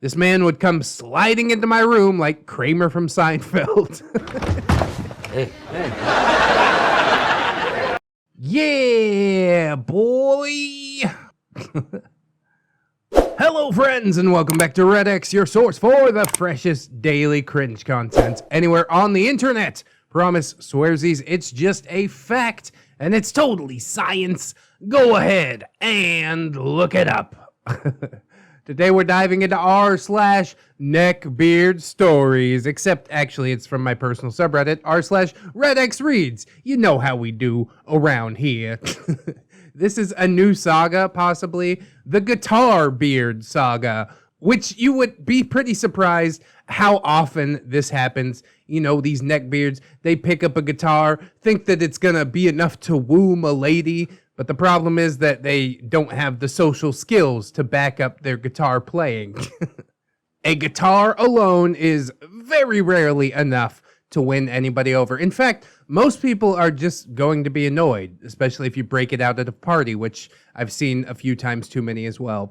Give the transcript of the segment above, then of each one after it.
This man would come sliding into my room like Kramer from Seinfeld. Hey. Yeah, boy. Hello, friends, and welcome back to ReddX, your source for the freshest daily cringe content anywhere on the internet. Promise, swearsies, it's just a fact, and it's totally science. Go ahead and look it up. Today we're diving into r/NeckbeardStories, except actually it's from my personal subreddit, r/ReddX Reads. You know how we do around here. This is a new saga, possibly, the GuitarBeard saga, which you would be pretty surprised how often this happens. You know, these neckbeards, they pick up a guitar, think that it's gonna be enough to woo a lady, but the problem is that they don't have the social skills to back up their guitar playing. A guitar alone is very rarely enough to win anybody over. In fact, most people are just going to be annoyed, especially if you break it out at a party, which I've seen a few times too many as well.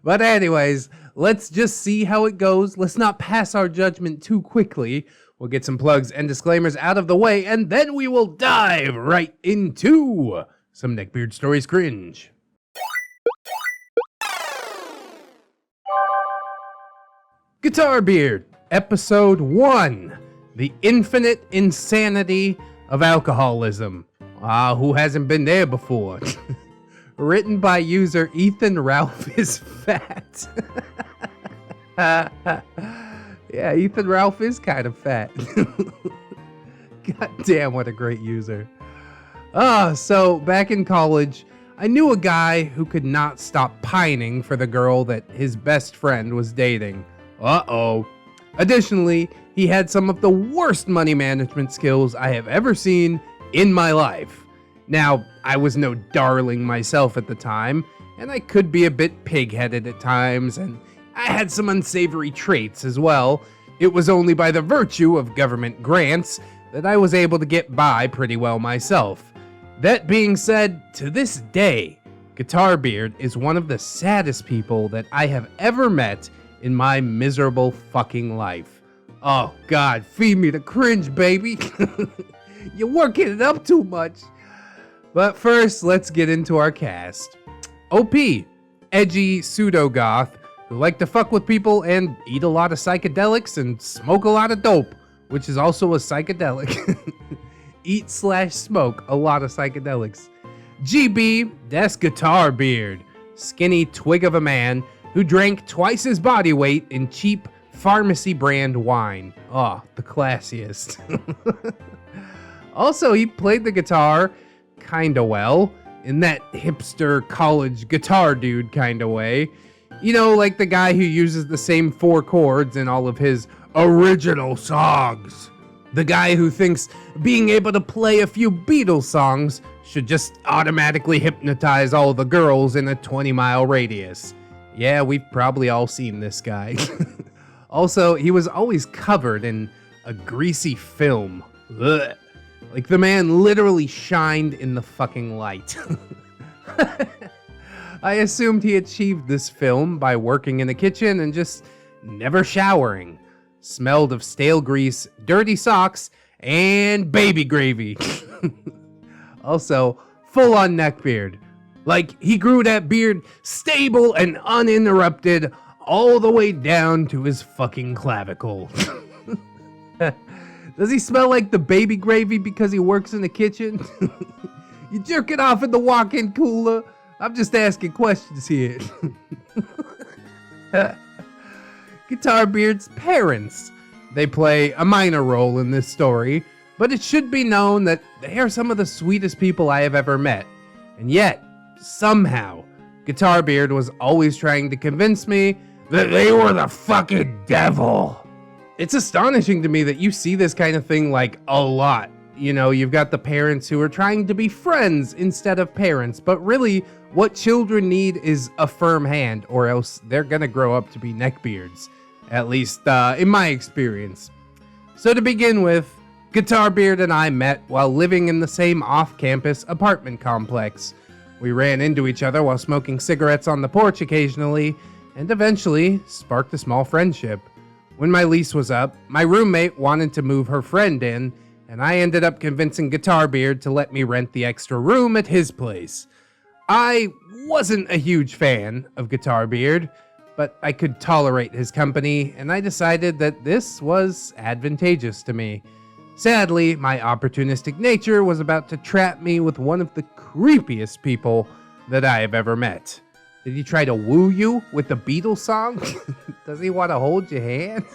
But anyways, let's just see how it goes. Let's not pass our judgment too quickly. We'll get some plugs and disclaimers out of the way, and then we will dive right into some Neckbeard Stories cringe. GuitarBeard, Episode 1, The Infinite Insanity of Alcoholism. Who hasn't been there before? Written by user Ethan Ralph is Fat. Yeah, Ethan Ralph is kind of fat. God damn, what a great user. So back in college, I knew a guy who could not stop pining for the girl that his best friend was dating. Additionally, he had some of the worst money management skills I have ever seen in my life. Now, I was no darling myself at the time, and I could be a bit pig-headed at times, and I had some unsavory traits as well. It was only by the virtue of government grants that I was able to get by pretty well myself. That being said, to this day, GuitarBeard is one of the saddest people that I have ever met in my miserable fucking life. Oh God, feed me the cringe, baby. You're working it up too much. But first, let's get into our cast. OP, edgy pseudo-goth, who like to fuck with people and eat a lot of psychedelics and smoke a lot of dope, which is also a psychedelic. Eat/smoke a lot of psychedelics. GB, that's GuitarBeard, skinny twig of a man who drank twice his body weight in cheap pharmacy brand wine. Oh, the classiest. Also, he played the guitar kinda well, in that hipster college guitar dude kinda way. You know, like the guy who uses the same 4 chords in all of his original songs. The guy who thinks being able to play a few Beatles songs should just automatically hypnotize all the girls in a 20-mile radius. Yeah, we've probably all seen this guy. Also, he was always covered in a greasy film. Ugh. Like the man literally shined in the fucking light. I assumed he achieved this film by working in the kitchen and just never showering. Smelled of stale grease, dirty socks, and baby gravy. Also, full on neckbeard. Like, he grew that beard stable and uninterrupted all the way down to his fucking clavicle. Does he smell like the baby gravy because he works in the kitchen? You jerk it off in the walk-in cooler? I'm just asking questions here. GuitarBeard's parents. They play a minor role in this story, but it should be known that they are some of the sweetest people I have ever met. And yet, somehow, GuitarBeard was always trying to convince me that they were the fucking devil. It's astonishing to me that you see this kind of thing like a lot. You know, you've got the parents who are trying to be friends instead of parents, but really what children need is a firm hand, or else they're gonna grow up to be neckbeards. At least in my experience. So to begin with, GuitarBeard and I met while living in the same off-campus apartment complex. We ran into each other while smoking cigarettes on the porch occasionally, and eventually sparked a small friendship. When my lease was up, my roommate wanted to move her friend in, and I ended up convincing GuitarBeard to let me rent the extra room at his place. I wasn't a huge fan of GuitarBeard, but I could tolerate his company, and I decided that this was advantageous to me. Sadly, my opportunistic nature was about to trap me with one of the creepiest people that I have ever met. Did he try to woo you with the Beatles song? Does he want to hold your hand?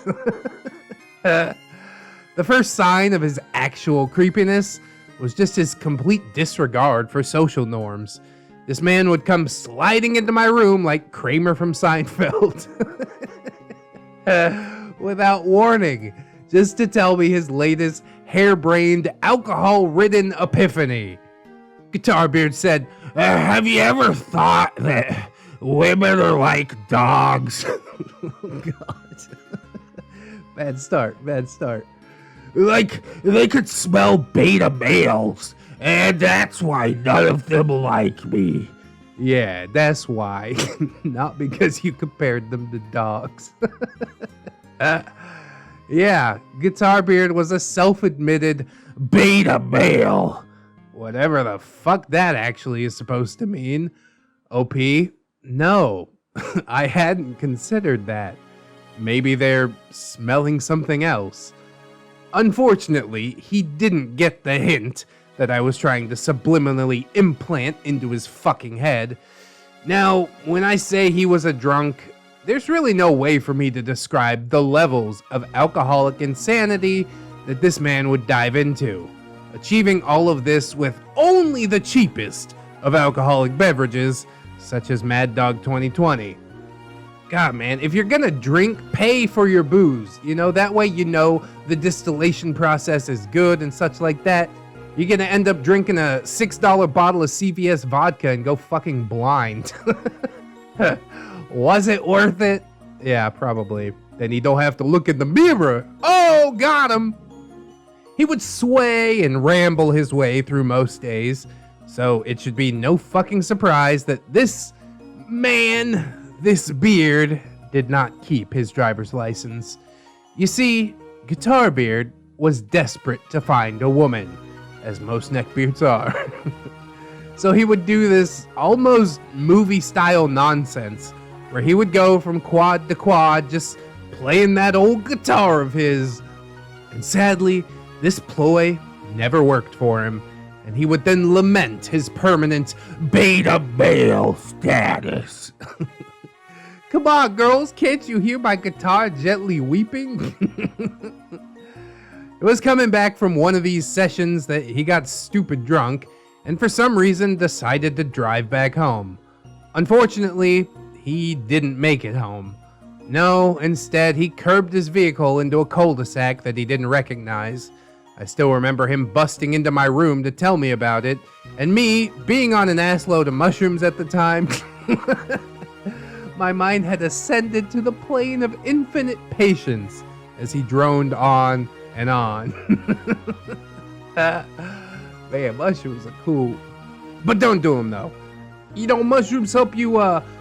The first sign of his actual creepiness was just his complete disregard for social norms. This man would come sliding into my room like Kramer from Seinfeld without warning, just to tell me his latest harebrained, alcohol-ridden epiphany. GuitarBeard said, have you ever thought that women are like dogs? Oh, God. Bad start. Like, they could smell beta males, and that's why none of them like me. Yeah, that's why. Not because you compared them to dogs. Yeah, GuitarBeard was a self-admitted beta male. Whatever the fuck that actually is supposed to mean. OP? No, I hadn't considered that. Maybe they're smelling something else. Unfortunately, he didn't get the hint that I was trying to subliminally implant into his fucking head. Now, when I say he was a drunk, there's really no way for me to describe the levels of alcoholic insanity that this man would dive into, achieving all of this with only the cheapest of alcoholic beverages, such as Mad Dog 2020. God, man, if you're gonna drink, pay for your booze. You know, that way you know the distillation process is good and such like that. You're gonna end up drinking a $6 bottle of CVS vodka and go fucking blind. Was it worth it? Yeah, probably. Then you don't have to look in the mirror. Oh, got him! He would sway and ramble his way through most days, so it should be no fucking surprise that this man, this beard, did not keep his driver's license. You see, GuitarBeard was desperate to find a woman, as most neckbeards are. So he would do this almost movie-style nonsense, where he would go from quad to quad, just playing that old guitar of his. And sadly, this ploy never worked for him, and he would then lament his permanent beta male status. Come on, girls, can't you hear my guitar gently weeping? It was coming back from one of these sessions that he got stupid drunk, and for some reason decided to drive back home. Unfortunately, he didn't make it home. No, instead, he curbed his vehicle into a cul-de-sac that he didn't recognize. I still remember him busting into my room to tell me about it, and me, being on an ass load of mushrooms at the time, my mind had ascended to the plane of infinite patience as he droned on and on. Man, mushrooms are cool. But don't do them, though. You know, mushrooms help you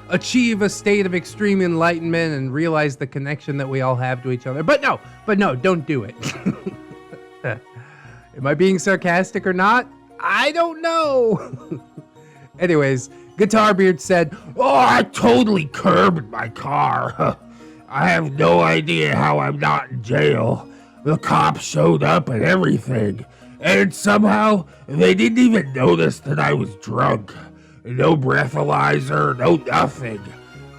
achieve a state of extreme enlightenment and realize the connection that we all have to each other. But no, don't do it. Am I being sarcastic or not? I don't know. Anyways, GuitarBeard said, "Oh, I totally curbed my car. I have no idea how I'm not in jail. The cops showed up and everything, and somehow they didn't even notice that I was drunk. No breathalyzer, no nothing.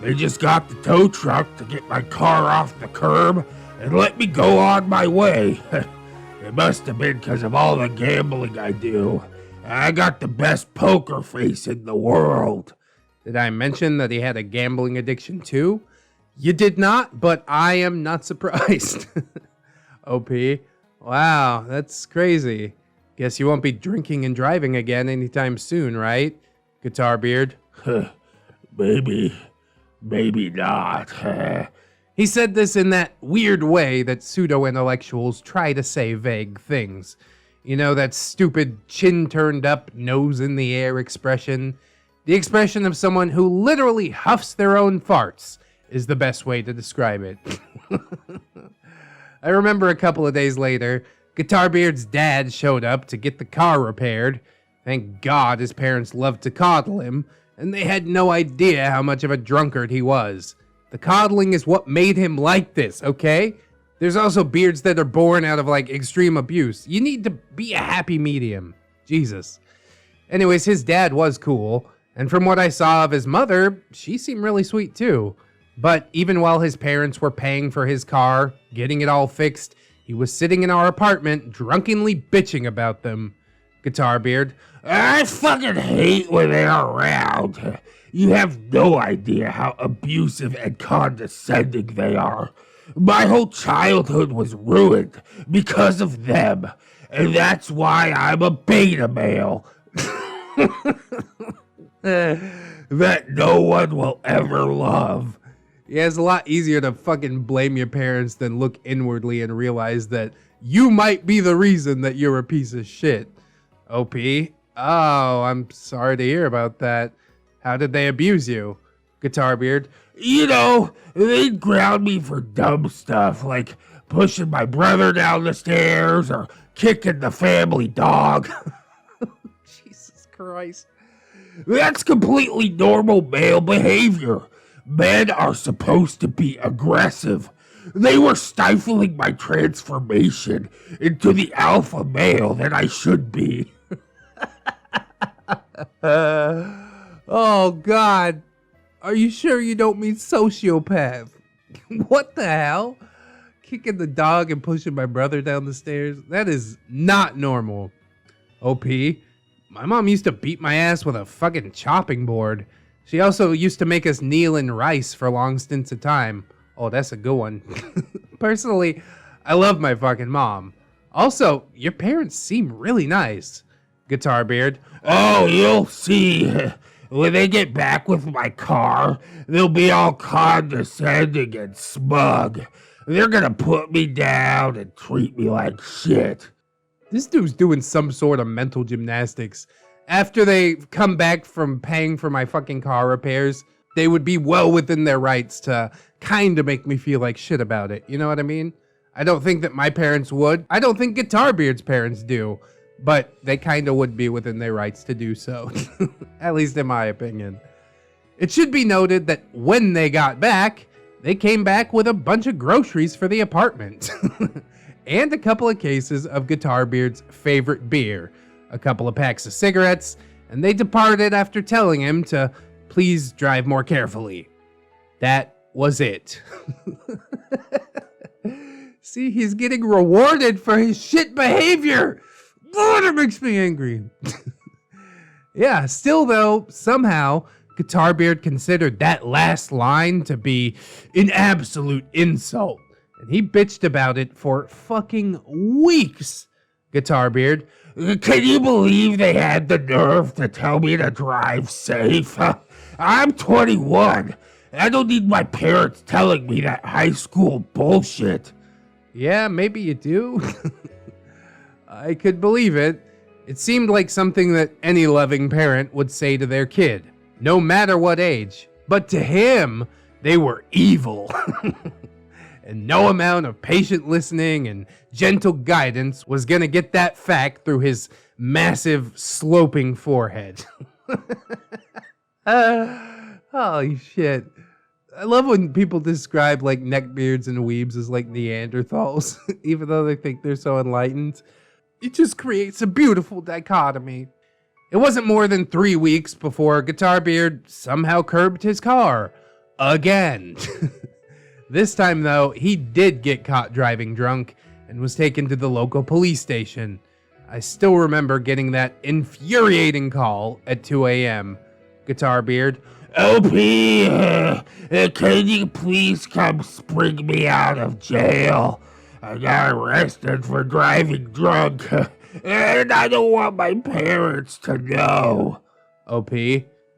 They just got the tow truck to get my car off the curb and let me go on my way. It must have been because of all the gambling I do. I got the best poker face in the world." Did I mention that he had a gambling addiction too? You did not, but I am not surprised. OP. Wow, that's crazy. Guess you won't be drinking and driving again anytime soon, right? GuitarBeard. Maybe not. He said this in that weird way that pseudo-intellectuals try to say vague things. You know, that stupid chin turned up, nose in the air expression. The expression of someone who literally huffs their own farts is the best way to describe it. I remember a couple of days later, GuitarBeard's dad showed up to get the car repaired. Thank God his parents loved to coddle him, and they had no idea how much of a drunkard he was. The coddling is what made him like this, okay? There's also beards that are born out of, like, extreme abuse. You need to be a happy medium. Jesus. Anyways, his dad was cool, and from what I saw of his mother, she seemed really sweet too. But even while his parents were paying for his car, getting it all fixed, he was sitting in our apartment, drunkenly bitching about them. GuitarBeard. I fucking hate when they're around. You have no idea how abusive and condescending they are. My whole childhood was ruined because of them, and that's why I'm a beta male. That no one will ever love. Yeah, it's a lot easier to fucking blame your parents than look inwardly and realize that you might be the reason that you're a piece of shit. OP? Oh, I'm sorry to hear about that. How did they abuse you? GuitarBeard. You know, they'd ground me for dumb stuff, like pushing my brother down the stairs or kicking the family dog. Jesus Christ. That's completely normal male behavior. Men are supposed to be aggressive. They were stifling my transformation into the alpha male that I should be. Oh, God. Are you sure you don't mean sociopath? What the hell? Kicking the dog and pushing my brother down the stairs? That is not normal. OP? My mom used to beat my ass with a fucking chopping board. She also used to make us kneel in rice for long stints of time. Oh, that's a good one. Personally, I love my fucking mom. Also, your parents seem really nice. GuitarBeard. Oh, you'll see. When they get back with my car, they'll be all condescending and smug. They're gonna put me down and treat me like shit. This dude's doing some sort of mental gymnastics. After they come back from paying for my fucking car repairs, they would be well within their rights to kind of make me feel like shit about it. You know what I mean? I don't think that my parents would. I don't think GuitarBeard's parents do. But they kind of would be within their rights to do so. At least in my opinion. It should be noted that when they got back, they came back with a bunch of groceries for the apartment. And a couple of cases of GuitarBeard's favorite beer. A couple of packs of cigarettes. And they departed after telling him to please drive more carefully. That was it. See, he's getting rewarded for his shit behavior. God, it makes me angry. Yeah, still though, somehow, GuitarBeard considered that last line to be an absolute insult. And he bitched about it for fucking weeks. GuitarBeard. Can you believe they had the nerve to tell me to drive safe? I'm 21. I don't need my parents telling me that high school bullshit. Yeah, maybe you do. I could believe it. It seemed like something that any loving parent would say to their kid, no matter what age. But to him, they were evil. And no amount of patient listening and gentle guidance was gonna get that fact through his massive, sloping forehead. Holy shit. I love when people describe like neckbeards and weebs as like Neanderthals, even though they think they're so enlightened. It just creates a beautiful dichotomy. It wasn't more than 3 weeks before GuitarBeard somehow curbed his car. Again. This time, though, he did get caught driving drunk and was taken to the local police station. I still remember getting that infuriating call at 2 a.m. GuitarBeard. LP, can you please come spring me out of jail? I got arrested for driving drunk, and I don't want my parents to know. OP,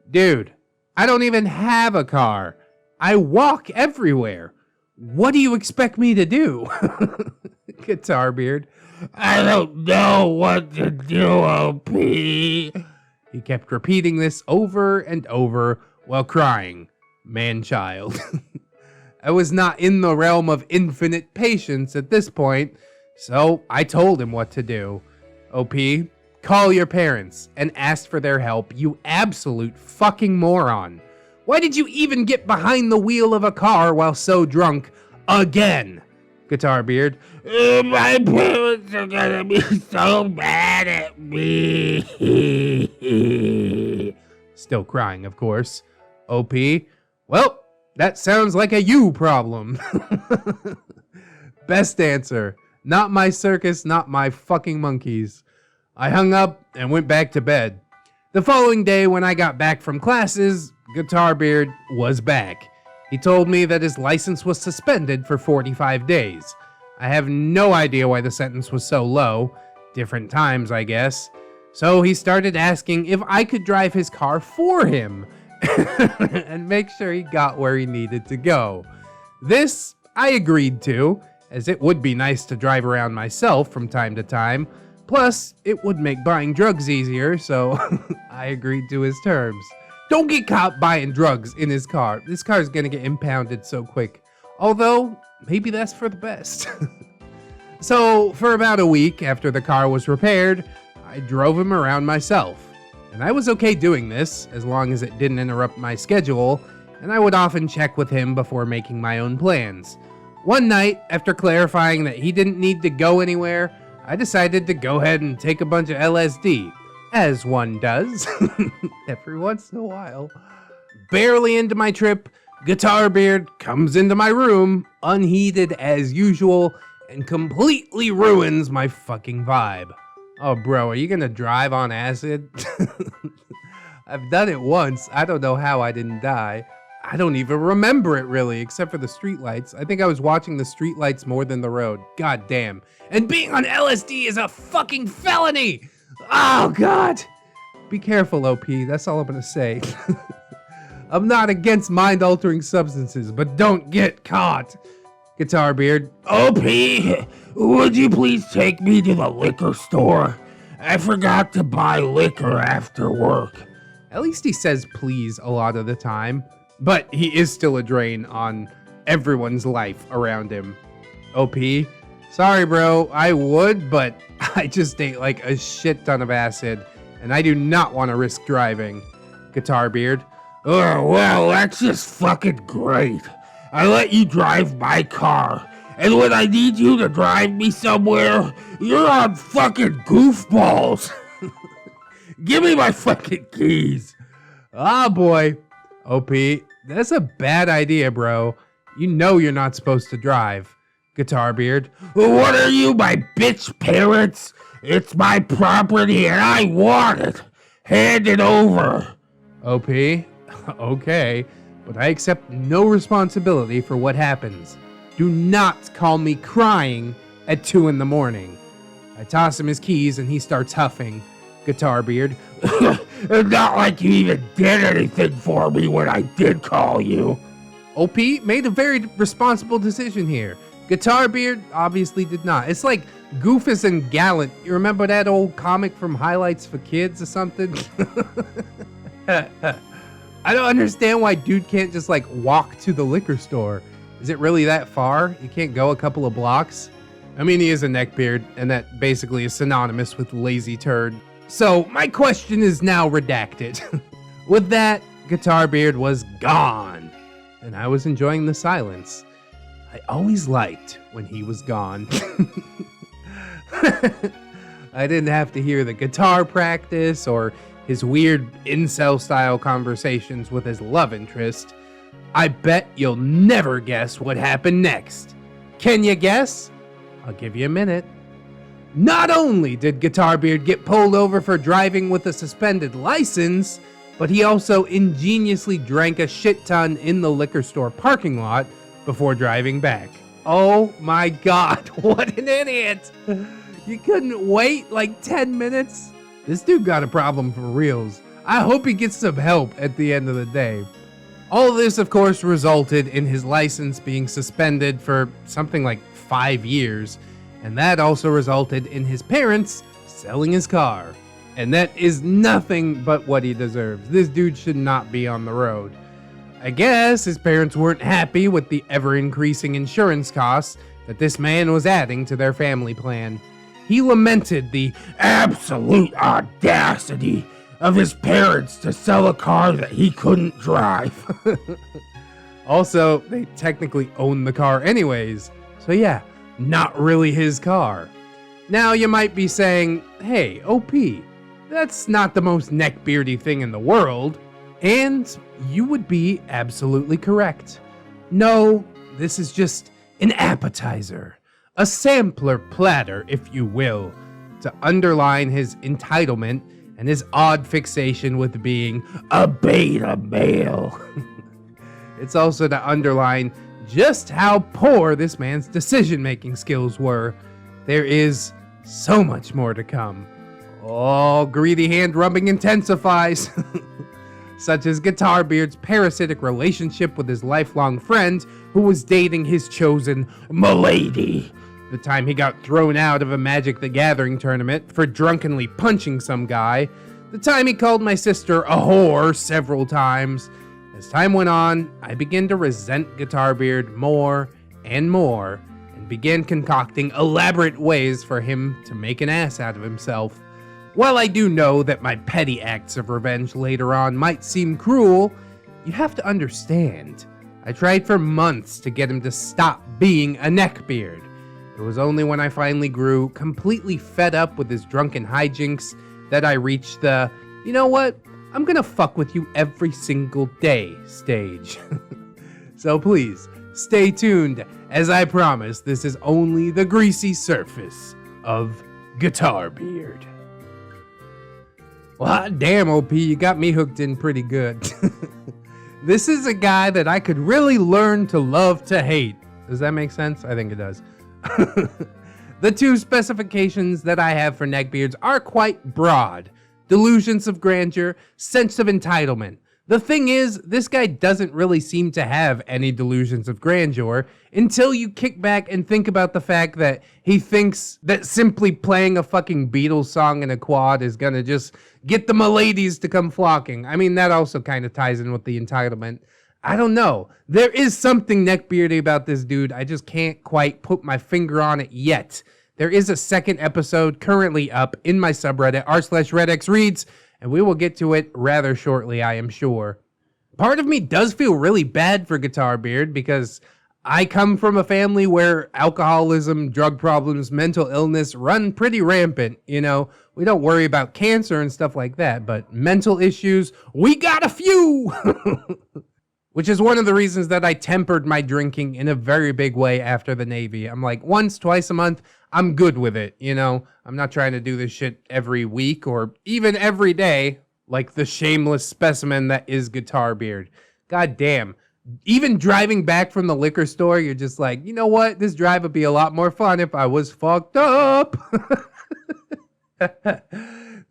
dude, I don't even have a car. I walk everywhere. What do you expect me to do? GuitarBeard. I don't know what to do, OP. He kept repeating this over and over while crying. Man-child. I was not in the realm of infinite patience at this point, so I told him what to do. OP, call your parents and ask for their help, you absolute fucking moron. Why did you even get behind the wheel of a car while so drunk again? GuitarBeard, My parents are gonna be so mad at me. Still crying, of course. OP, well, that sounds like a you problem. Best answer. Not my circus, not my fucking monkeys. I hung up and went back to bed. The following day, when I got back from classes, GuitarBeard was back. He told me that his license was suspended for 45 days. I have no idea why the sentence was so low. Different times, I guess. So he started asking if I could drive his car for him and make sure he got where he needed to go. This I agreed to, as it would be nice to drive around myself from time to time. Plus, it would make buying drugs easier, so I agreed to his terms. Don't get caught buying drugs in his car. This car is gonna get impounded so quick. Although, maybe that's for the best. So, for about a week after the car was repaired, I drove him around myself. And I was okay doing this, as long as it didn't interrupt my schedule, and I would often check with him before making my own plans. One night, after clarifying that he didn't need to go anywhere, I decided to go ahead and take a bunch of LSD, as one does, every once in a while. Barely into my trip, GuitarBeard comes into my room, unheeded as usual, and completely ruins my fucking vibe. Oh, bro, are you gonna drive on acid? I've done it once. I don't know how I didn't die. I don't even remember it really, except for the streetlights. I think I was watching the streetlights more than the road. God damn. And being on LSD is a fucking felony! Oh, God! Be careful, OP. That's all I'm gonna say. I'm not against mind-altering substances, but don't get caught. GuitarBeard, OP, would you please take me to the liquor store? I forgot to buy liquor after work. At least he says please a lot of the time, but he is still a drain on everyone's life around him. OP, sorry bro, I would, but I just ate like a shit ton of acid, and I do not want to risk driving. GuitarBeard, Oh, well, that's just fucking great. I let you drive my car, and when I need you to drive me somewhere, you're on fucking goofballs. Give me my fucking keys. Ah, boy. OP, that's a bad idea, bro. You know you're not supposed to drive. GuitarBeard, What are you, my bitch parents? It's my property and I want it. Hand it over. OP, okay, but I accept no responsibility for what happens. Do not call me crying at 2 in the morning. I toss him his keys and he starts huffing. GuitarBeard, Not like you even did anything for me when I did call you. OP made a very responsible decision here. GuitarBeard obviously did not. It's like Goofus and Gallant. You remember that old comic from Highlights for Kids or something? I don't understand why dude can't just like walk to the liquor store. Is it really that far? You can't go a couple of blocks? I mean, he is a neckbeard, and that basically is synonymous with lazy turd. So my question is now redacted. With that, GuitarBeard was gone, and I was enjoying the silence. I always liked when he was gone. I didn't have to hear the guitar practice or his weird incel-style conversations with his love interest. I bet you'll never guess what happened next. Can you guess? I'll give you a minute. Not only did GuitarBeard get pulled over for driving with a suspended license, but he also ingeniously drank a shit ton in the liquor store parking lot before driving back. Oh my god, what an idiot! You couldn't wait like 10 minutes? This dude got a problem for reals. I hope he gets some help at the end of the day. All this, of course, resulted in his license being suspended for something like 5 years, and that also resulted in his parents selling his car. And that is nothing but what he deserves. This dude should not be on the road. I guess his parents weren't happy with the ever-increasing insurance costs that this man was adding to their family plan. He lamented the absolute audacity of his parents to sell a car that he couldn't drive. Also, they technically own the car anyways, so yeah, not really his car. Now you might be saying, hey, OP, that's not the most neckbeardy thing in the world, and you would be absolutely correct. No, this is just an appetizer, a sampler platter, if you will, to underline his entitlement and his odd fixation with being a beta male. It's also to underline just how poor this man's decision-making skills were. There is so much more to come. Oh, greedy hand rubbing intensifies. Such as GuitarBeard's parasitic relationship with his lifelong friend who was dating his chosen milady. The time he got thrown out of a Magic the Gathering tournament for drunkenly punching some guy. The time he called my sister a whore several times. As time went on, I began to resent GuitarBeard more and more, and began concocting elaborate ways for him to make an ass out of himself. While I do know that my petty acts of revenge later on might seem cruel, you have to understand, I tried for months to get him to stop being a neckbeard. It was only when I finally grew completely fed up with his drunken hijinks that I reached the, you know what, I'm gonna fuck with you every single day stage. So please, stay tuned, as I promise this is only the greasy surface of GuitarBeard. Well, hot damn, OP, you got me hooked in pretty good. This is a guy that I could really learn to love to hate. Does that make sense? I think it does. The two specifications that I have for neckbeards are quite broad. Delusions of grandeur, sense of entitlement. The thing is, this guy doesn't really seem to have any delusions of grandeur until you kick back and think about the fact that he thinks that simply playing a fucking Beatles song in a quad is gonna just get the miladies to come flocking. I mean, that also kind of ties in with the entitlement. I don't know. There is something neckbeardy about this dude. I just can't quite put my finger on it yet. There is a second episode currently up in my subreddit, r/ReddX Reads, and we will get to it rather shortly, I am sure. Part of me does feel really bad for GuitarBeard because I come from a family where alcoholism, drug problems, mental illness run pretty rampant. You know, we don't worry about cancer and stuff like that, but mental issues, we got a few! Which is one of the reasons that I tempered my drinking in a very big way after the Navy. I'm like, once, twice a month, I'm good with it, you know? I'm not trying to do this shit every week or even every day, like the shameless specimen that is GuitarBeard. God damn. Even driving back from the liquor store, you're just like, you know what? This drive would be a lot more fun if I was fucked up.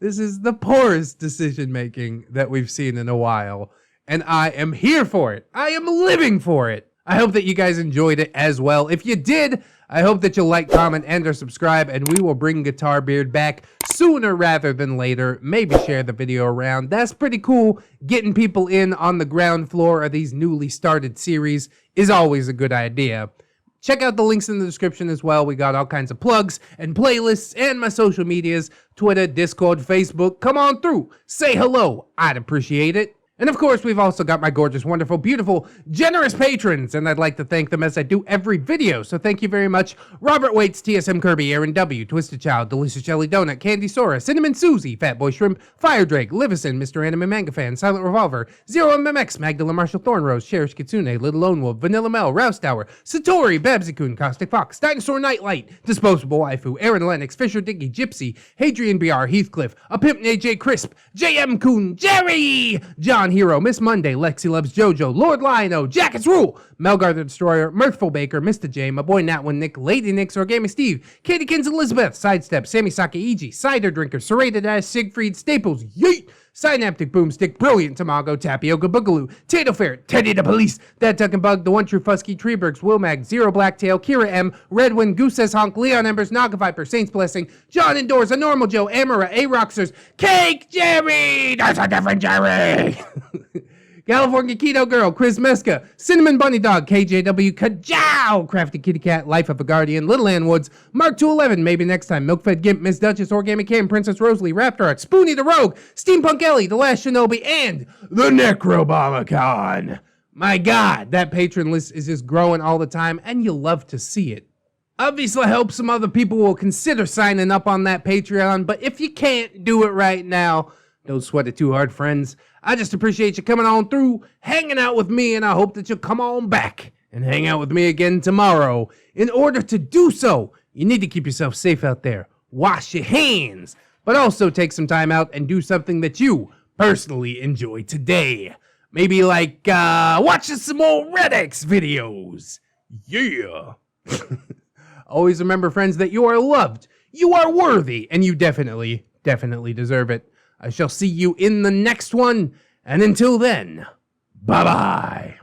This is the poorest decision-making that we've seen in a while. And I am here for it. I am living for it. I hope that you guys enjoyed it as well. If you did, I hope that you'll like, comment, and or subscribe, and we will bring GuitarBeard back sooner rather than later. Maybe share the video around. That's pretty cool. Getting people in on the ground floor of these newly started series is always a good idea. Check out the links in the description as well. We got all kinds of plugs and playlists and my social medias, Twitter, Discord, Facebook. Come on through. Say hello. I'd appreciate it. And of course, we've also got my gorgeous, wonderful, beautiful, generous patrons, and I'd like to thank them as I do every video. So thank you very much, Robert Waits, TSM Kirby, Aaron W, Twisted Child, Delicious Jelly Donut, Candy Sora, Cinnamon Susie, Fatboy Shrimp, Fire Drake, Livison, Mr. Anime Manga Fan, Silent Revolver, Zero MMX, Magdalene Marshall Thornrose, Cherish Kitsune, Little Lone Wolf, Vanilla Mel, Rouse Tower, Satori, Babsy-kun, Caustic Fox, Dinosaur Nightlight, Disposable Waifu, Aaron Lennox, Fisher Diggy, Gypsy, Hadrian BR, Heathcliff, A Pimp Named J Crisp, JM Coon, Jerry, John Hero, Miss Monday, Lexi Loves JoJo, Lord Lionel, Jackets Rule, Melgar the Destroyer, Mirthful Baker, Mr. J, my boy Nat1 Nick, Lady Nix, Origami Steve, Katykins Elizabeth, Sidestep, Sammy Sakaiji, Cider Drinker, Serrated Ass, Siegfried, Staples, Yeet, Synaptic Boomstick, Brilliant Tamago, Tapioca Boogaloo, Tato Ferret, Teddy the Police, That Tuck and Bug, The One True Fusky, Treebergs, Wilmag, Zero Blacktail, Kira M, Redwind, Goose Says Honk, Leon Embers, Naga Viper, Saints Blessing, John Indoors, A Normal Joe, Amara, A Roxers, Cake Jerry! That's a different Jerry! California Keto Girl, Chris Meska, Cinnamon Bunny Dog, KJW, Kajow, Crafty Kitty Cat, Life of a Guardian, Little Ann Woods, Mark 211, maybe next time, Milkfed Gimp, Miss Duchess, Origami Cam, Princess Rosalie, Raptor Art, Spoonie the Rogue, Steampunk Ellie, The Last Shinobi, and the Necrobomicon. My God, that patron list is just growing all the time, and you love to see it. Obviously, I hope some other people will consider signing up on that Patreon, but if you can't do it right now, don't sweat it too hard, friends. I just appreciate you coming on through, hanging out with me, and I hope that you'll come on back and hang out with me again tomorrow. In order to do so, you need to keep yourself safe out there. Wash your hands, but also take some time out and do something that you personally enjoy today. Maybe like watching some more ReddX videos. Yeah. Always remember, friends, that you are loved, you are worthy, and you definitely deserve it. I shall see you in the next one, and until then, bye-bye.